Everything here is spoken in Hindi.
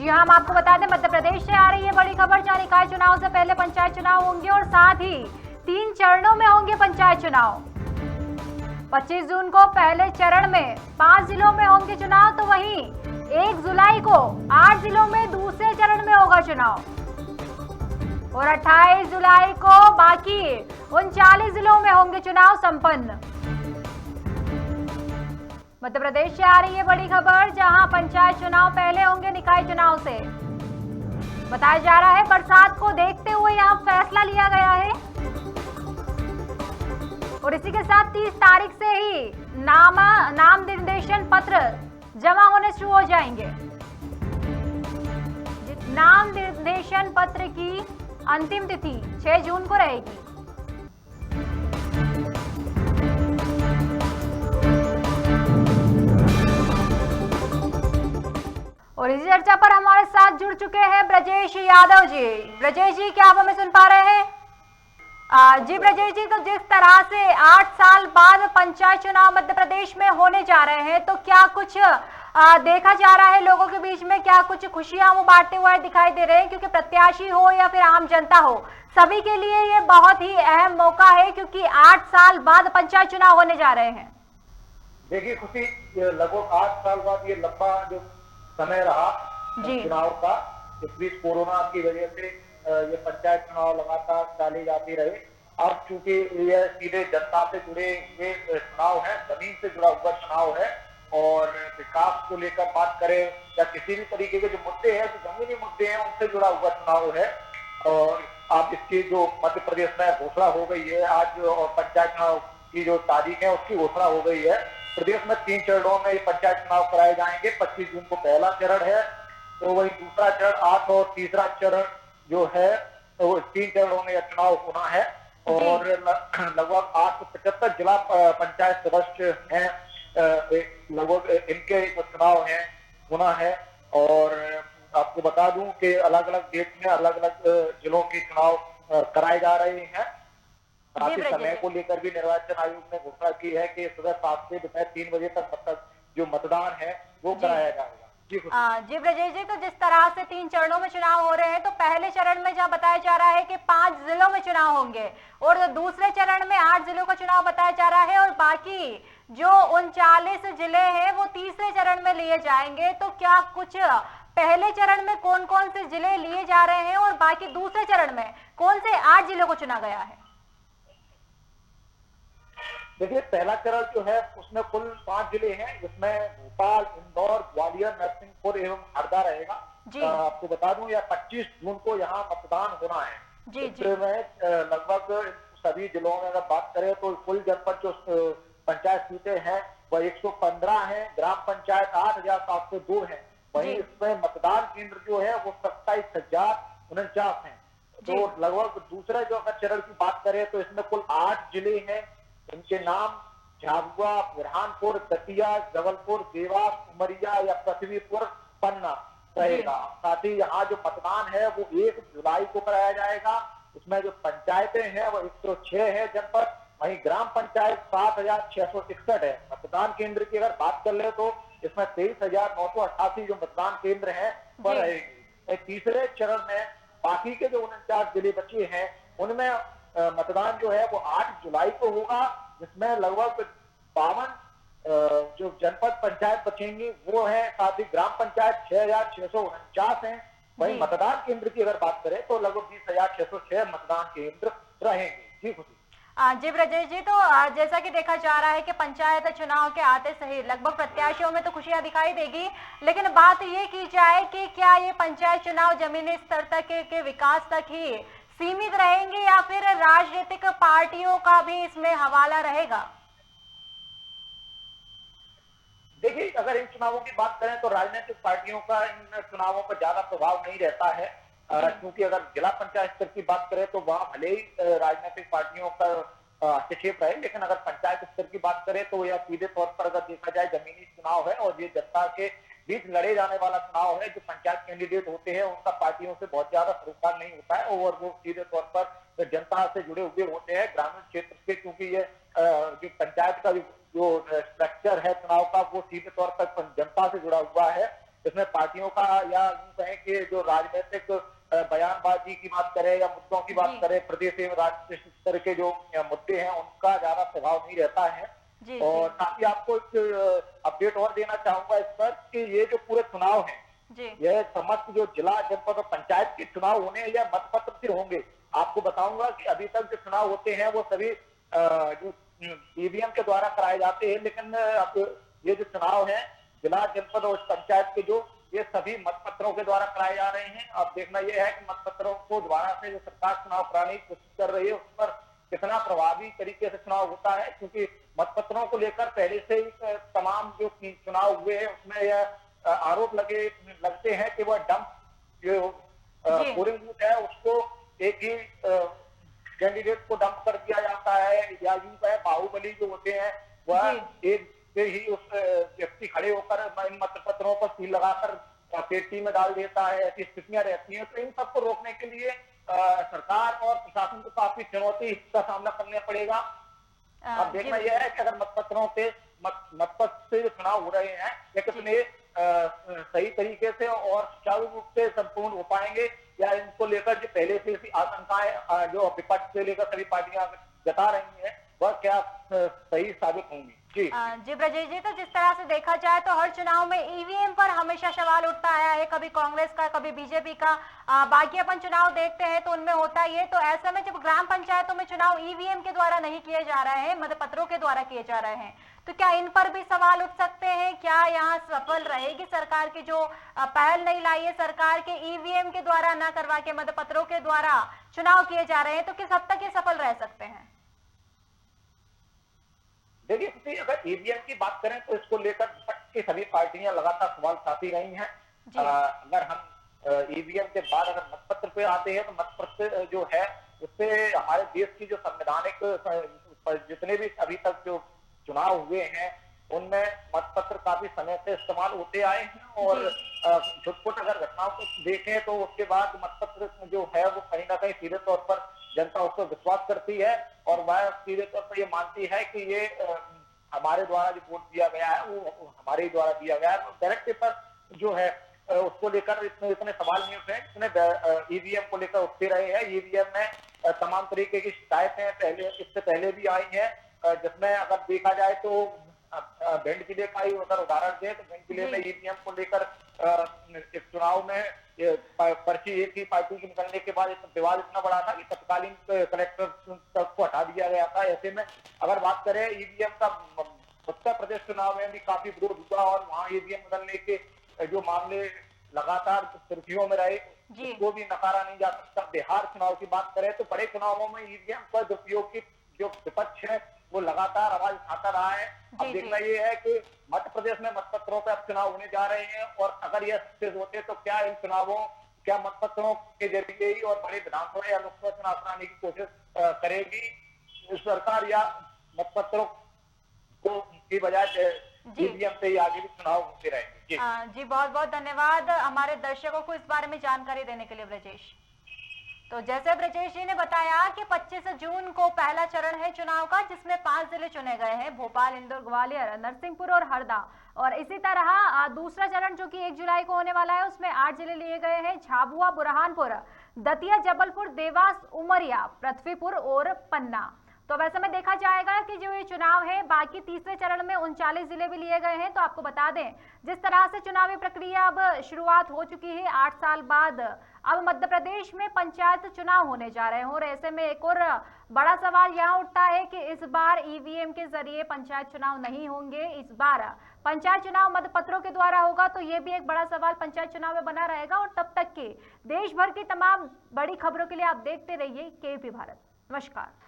जी हाँ, हम आपको बता दें मध्य प्रदेश से आ रही है बड़ी खबर, जहां निकाय चुनाव से पहले पंचायत चुनाव होंगे और साथ ही 3 चरणों में होंगे पंचायत चुनाव। 25 जून को पहले चरण में 5 जिलों में होंगे चुनाव, तो वहीं 1 जुलाई को 8 जिलों में दूसरे चरण में होगा चुनाव और 28 जुलाई को बाकी 39 जिलों में होंगे चुनाव संपन्न। मध्य प्रदेश से आ रही है बड़ी खबर, जहां पंचायत चुनाव पहले होंगे निकाय चुनाव से। बताया जा रहा है बरसात को देखते हुए यहां फैसला लिया गया है और इसी के साथ 30 तारीख से ही नाम निर्देशन पत्र जमा होने शुरू हो जाएंगे। नाम निर्देशन पत्र की अंतिम तिथि 6 जून को रहेगी। और इसी चर्चा पर हमारे साथ जुड़ चुके हैं ब्रजेश यादव जी। ब्रजेश जी, क्या आप हमें सुन पा रहे हैं? जी ब्रजेश जी, तो जिस तरह से 8 साल बाद पंचायत चुनाव मध्य प्रदेश में होने जा रहे हैं, तो क्या कुछ देखा जा रहा है लोगों के बीच में, क्या कुछ खुशियां वो बांटते हुए दिखाई दे रहे हैं? क्योंकि प्रत्याशी हो या फिर आम जनता हो, सभी के लिए ये बहुत ही अहम मौका है, क्योंकि 8 साल बाद पंचायत चुनाव होने जा रहे हैं। देखिए खुशी, लगभग 8 साल बाद ये लंबा जो समय रहा चुनाव का, इस बीच कोरोना की वजह से ये पंचायत चुनाव लगातार डाले जाते रहे। अब चूंकि ये सीधे जनता से जुड़े हुए चुनाव है, जमीन से जुड़ा हुआ चुनाव है और विकास को लेकर बात करें या किसी भी तरीके के जो मुद्दे हैं, जो जमीनी मुद्दे हैं, उनसे जुड़ा हुआ चुनाव है। और अब इसकी जो मध्य प्रदेश में घोषणा हो गई है आज, और पंचायत चुनाव की जो तारीख है उसकी घोषणा हो गई है। प्रदेश में 3 चरणों में पंचायत चुनाव कराए जाएंगे। 25 जून को पहला चरण है, तो वही दूसरा चरण 8 और तीसरा चरण जो है वो 3 चरणों में चुनाव होना है। और लगभग 875 जिला पंचायत सदस्य हैं, लगभग इनके चुनाव है होना है। और आपको बता दूं कि अलग अलग डेट में अलग अलग जिलों के चुनाव कराए जा रहे हैं। साथ ही समय को लेकर भी निर्वाचन आयोग ने घोषणा की है कि सुबह 7 से दोपहर 3 बजे तक जो मतदान है वो कराया जाएगा। जी ब्रजेश जी, तो जिस तरह से 3 चरणों में चुनाव हो रहे हैं, तो पहले चरण में जहाँ बताया जा रहा है कि 5 जिलों में चुनाव होंगे और दूसरे चरण में 8 जिलों का चुनाव बताया जा रहा है और बाकी जो 39 जिले हैं वो तीसरे चरण में लिए जाएंगे। तो क्या कुछ पहले चरण में कौन कौन से जिले लिए जा रहे हैं और बाकी दूसरे चरण में कौन से 8 जिलों को चुना गया है? देखिए, पहला चरण जो है उसमें कुल 5 जिले हैं, जिसमें भोपाल, इंदौर, ग्वालियर, नरसिंहपुर एवं हरदा रहेगा। आपको बता दूं, या 25 जून को यहाँ मतदान होना है। इसमें लगभग सभी जिलों में अगर बात करें तो कुल जनपद जो पंचायत सीटें हैं वह 115 है, ग्राम पंचायत 8,702 है। वहीं इसमें मतदान केंद्र जो है वो 27,049 है। तो लगभग दूसरे जो अगर चरण की बात करें तो इसमें कुल 8 जिले हैं। इनके नाम झाबुआ, बुरहानपुर, दतिया, जबलपुर, देवास, उमरिया या पृथ्वीपुर, पन्ना रहेगा। साथ ही यहाँ जो मतदान है वो 1 जुलाई को कराया जाएगा। इसमें जो पंचायतें हैं वो 106 है जनपद, वहीं ग्राम पंचायत 7,661 है। मतदान केंद्र की अगर बात कर ले तो इसमें 23,988 जो मतदान केंद्र है वह रहेगी। तीसरे चरण में बाकी के जो 49 जिले बचे हैं उनमें मतदान जो है वो 8 जुलाई को होगा, जिसमें लगभग 52 जो जनपद पंचायत बचेंगी वो है। साथ ही ग्राम पंचायत 6,649 है। वहीं मतदान केंद्र की अगर बात करें तो लगभग 20,606 मतदान केंद्र रहेंगे। जी खुशी। जी ब्रजेश जी, तो जैसा कि देखा जा रहा है कि पंचायत चुनाव के आते सही लगभग प्रत्याशियों में तो खुशियां दिखाई देगी, लेकिन बात ये की जाए कि क्या ये पंचायत चुनाव जमीनी स्तर तक के विकास तक ही सीमित रहेंगे या फिर राजनीतिक पार्टियों का भी इसमें हवाला रहेगा? देखिए, अगर इन चुनावों की बात करें तो राजनीतिक पार्टियों का इन चुनावों पर ज्यादा प्रभाव नहीं रहता है, क्योंकि अगर जिला पंचायत स्तर की बात करें तो वहां भले ही राजनीतिक पार्टियों का हस्तक्षेप रहे, लेकिन अगर पंचायत स्तर की बात करें तो यह सीधे तौर पर अगर देखा जाए जमीनी चुनाव है और ये जनता के बीच लड़े जाने वाला चुनाव है। जो पंचायत कैंडिडेट होते हैं उनका पार्टियों से बहुत ज्यादा सरोकार नहीं होता है और वो सीधे तौर पर जनता से जुड़े हुए होते हैं ग्रामीण क्षेत्र से, क्योंकि ये जो पंचायत का जो स्ट्रक्चर है चुनाव का वो सीधे तौर पर जनता से जुड़ा हुआ है। इसमें पार्टियों का या यूं कहें कि जो राजनीतिक बयानबाजी की बात करें या मुद्दों की बात करें, प्रदेश एवं राष्ट्रीय स्तर के जो मुद्दे हैं उनका ज्यादा प्रभाव नहीं रहता है। और साथ ही आपको एक अपडेट और देना चाहूंगा इस पर कि ये जो पूरे चुनाव हैं, यह समस्त जो जिला, जनपद और पंचायत के चुनाव होने या मतपत्र से होंगे। आपको बताऊंगा कि अभी तक जो चुनाव होते हैं वो सभी जो ईवीएम के द्वारा कराए जाते हैं, लेकिन अब ये जो चुनाव है जिला, जनपद और पंचायत के जो, ये सभी मतपत्रों के द्वारा कराए जा रहे हैं। अब देखना यह है कि मतपत्रों को दोबारा से जो सरकार चुनाव कराने की कोशिश कर रही है उस पर कितना प्रभावी तरीके से चुनाव होता है, क्योंकि मतपत्रों को लेकर पहले से ही तमाम जो चुनाव हुए हैं उसमें यह आरोप लगते हैं कि वह डंप जो पोलिंग बूथ है उसको एक ही कैंडिडेट को डंप कर दिया जाता है, या यूं कहे बाहुबली जो होते हैं वह एक से ही उस व्यक्ति खड़े होकर इन मतपत्रों पर सील लगाकर पेटी में डाल देता है। ऐसी स्थितियां रहती हैं। तो इन सबको रोकने के लिए सरकार और प्रशासन को काफी चुनौती का सामना करना पड़ेगा। अब देखना यह है कि अगर मतपत्र से जो चुनाव हो रहे हैं ये कितने सही तरीके से और सुचारू रूप से संपूर्ण हो पाएंगे, या इनको लेकर जो पहले से इसी आशंकाएं जो विपक्ष से लेकर सभी पार्टियां जता रही हैं वह क्या सही साबित होंगी। जी ब्रजेश जी, तो जिस तरह से देखा जाए तो हर चुनाव में ईवीएम पर हमेशा सवाल उठता आया है, कभी कांग्रेस का, कभी बीजेपी का। बाकी अपन चुनाव देखते हैं तो उनमें होता ही है। तो ऐसे में जब ग्राम पंचायतों में चुनाव ईवीएम के द्वारा नहीं किए जा रहे हैं, मतपत्रों के द्वारा किए जा रहे हैं, तो क्या इन पर भी सवाल उठ सकते हैं? क्या यहाँ सफल रहेगी सरकार की जो पहल नहीं लाई है सरकार के ईवीएम के द्वारा न करवा के मतपत्रों के द्वारा चुनाव किए जा रहे हैं, तो किस हद तक ये सफल रह सकते हैं? देखिए, अगर ईवीएम की बात करें तो इसको लेकर विपक्ष की सभी पार्टियां लगातार सवाल उठाती रही हैं। अगर हम ईवीएम के बाद अगर मतपत्र पे आते हैं तो मतपत्र जो है उससे हमारे देश की जो संवैधानिक जितने भी अभी तक जो चुनाव हुए हैं उनमें मतपत्र काफी समय से इस्तेमाल होते आए हैं। और छुटपुट अगर घटनाओं को देखें तो उसके बाद मतपत्र जो है वो कहीं ना कहीं सीधे तौर पर जनता उसको विश्वास करती है और वह सीधे तौर पर ये मानती है कि ये हमारे द्वारा जो वोट दिया गया है वो हमारे द्वारा दिया गया है। तो डायरेक्ट पेपर जो है उसको लेकर इतने सवाल नहीं उठे, इतने ईवीएम को लेकर उठते रहे हैं। ईवीएम में तमाम तरीके की शिकायतें इससे पहले भी आई हैं, जिसमें अगर देखा जाए तो भिंड जिले का ही अगर उदाहरण दें तो भिंड जिले में ईवीएम को लेकर इस चुनाव में पर्ची एक ही पार्टी के निकलने के बाद विवाद इतना बड़ा था कि तत्कालीन कलेक्टर को हटा दिया गया था। ऐसे में अगर बात करें ईवीएम का उत्तर प्रदेश चुनाव में भी काफी विरोध हुआ और वहाँ ईवीएम बदलने के जो मामले लगातार सुर्खियों में रहे, उसको भी नकारा नहीं जा सकता। बिहार चुनाव की बात करें तो बड़े चुनावों में ईवीएम पर दुरुपयोग की जो विपक्ष है वो लगातार आवाज उठाता रहा है। अब देखना ये है कि मध्य प्रदेश में मतपत्रों पर अब चुनाव होने जा रहे हैं और अगर ये सक्सेस होते तो क्या इन चुनावों, क्या मतपत्रों के जरिए ही और बड़े विधानसभा या लोकसभा चुनाव कराने की कोशिश करेगी सरकार, या मतपत्रों को की बजाय ईवीएम से ही आगे भी चुनाव होते रहेंगे? जी बहुत बहुत धन्यवाद हमारे दर्शकों को इस बारे में जानकारी देने के लिए ब्रजेश। तो जैसे ब्रजेश जी ने बताया कि 25 जून को पहला चरण है चुनाव का, जिसमें 5 जिले चुने गए हैं, भोपाल, इंदौर, ग्वालियर, नरसिंहपुर और हरदा। और इसी तरह दूसरा चरण जो कि 1 जुलाई को होने वाला है उसमें 8 जिले लिए गए हैं, झाबुआ, बुरहानपुर, दतिया, जबलपुर, देवास, उमरिया, पृथ्वीपुर और पन्ना। तो वैसे में देखा जाएगा कि जो ये चुनाव है बाकी तीसरे चरण में 39 जिले भी लिए गए हैं। तो आपको बता दें जिस तरह से चुनावी प्रक्रिया अब शुरुआत हो चुकी है 8 साल बाद, अब मध्य प्रदेश में पंचायत चुनाव होने जा रहे हैं। और ऐसे में एक और बड़ा सवाल यहाँ उठता है कि इस बार ईवीएम के जरिए पंचायत चुनाव नहीं होंगे, इस बार पंचायत चुनाव मतपत्रों के द्वारा होगा। तो ये भी एक बड़ा सवाल पंचायत चुनाव में बना रहेगा। और तब तक के देश भर की तमाम बड़ी खबरों के लिए आप देखते रहिए केपी भारत। नमस्कार।